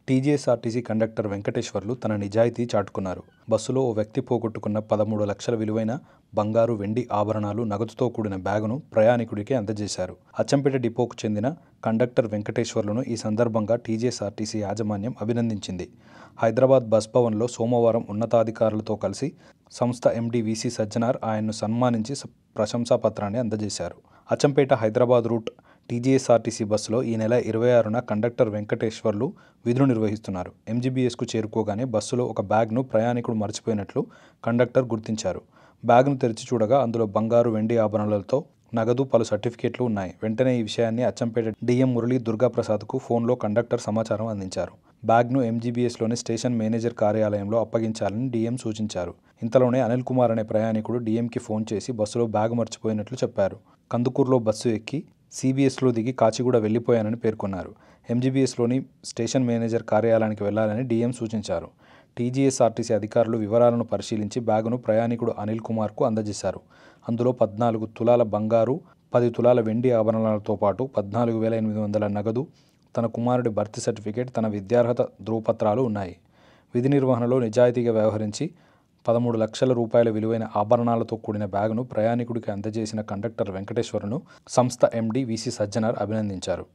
TGSRTC conductor Venkateswarlu తన నిజాయితీ చాటుకున్నారు. బస్సులో ఓ వ్యక్తి పోగొట్టుకున్న 13 లక్షల విలువైన బంగారు, వెండి ఆభరణాలు, నగదుతో కూడిన బ్యాగును ప్రయాణికుడికి అందజేశారు. అచ్చంపేట డిపోకు చెందిన కండక్టర్ వెంకటేశ్వర్లను ఈ సందర్భంగా టీజీఎస్ఆర్టీసీ యాజమాన్యం అభినందించింది. హైదరాబాద్ బస్ భవన్లో సోమవారం ఉన్నతాధికారులతో కలిసి సంస్థ ఎండీ వీసీ సజ్జనార్ ఆయన్ను సన్మానించి ప్రశంసా పత్రాన్ని అందజేశారు. అచ్చంపేట హైదరాబాద్ రూట్ టీజీఎస్ఆర్టీసీ బస్సులో ఈ నెల 26న కండక్టర్ వెంకటేశ్వర్లు విధులు నిర్వహిస్తున్నారు. ఎంజీబీఎస్కు చేరుకోగానే బస్సులో ఒక బ్యాగ్ను ప్రయాణికుడు మర్చిపోయినట్లు కండక్టర్ గుర్తించారు. బ్యాగ్ను తెరిచి చూడగా అందులో బంగారు, వెండి ఆభరణాలతో నగదు, పలు సర్టిఫికెట్లు ఉన్నాయి. వెంటనే ఈ విషయాన్ని అచ్చంపేట డీఎం మురళీ దుర్గాప్రసాద్కు ఫోన్లో కండక్టర్ సమాచారం అందించారు. బ్యాగ్ను ఎంజీబీఎస్లోని స్టేషన్ మేనేజర్ కార్యాలయంలో అప్పగించాలని డీఎం సూచించారు. ఇంతలోనే అనిల్ కుమార్ అనే ప్రయాణికుడు డీఎంకి ఫోన్ చేసి బస్సులో బ్యాగ్ మర్చిపోయినట్లు చెప్పారు. కందుకూరులో బస్సు ఎక్కి సిబిఎస్లో దిగి కాచిగూడ వెళ్లిపోయానని పేర్కొన్నారు. ఎంజీబీఎస్లోని స్టేషన్ మేనేజర్ కార్యాలయానికి వెళ్లాలని డీఎం సూచించారు. టీజీఎస్ఆర్టీసీ అధికారులు వివరాలను పరిశీలించి బ్యాగును ప్రయాణికుడు అనిల్ కుమార్కు అందజేశారు. అందులో 14 తులాల బంగారు, 10 తులాల వెండి ఆభరణాలతో పాటు 14,800 నగదు, తన కుమారుడి బర్త్ సర్టిఫికేట్, తన విద్యార్హత ధృవపత్రాలు ఉన్నాయి. విధి నిర్వహణలో నిజాయితీగా వ్యవహరించి 13 లక్షల రూపాయల విలువైన ఆభరణాలతో కూడిన బ్యాగును ప్రయాణికుడికి అందజేసిన కండక్టర్ వెంకటేశ్వర్లను సంస్థ ఎండీ వీసీ సజ్జనార్ అభినందించారు.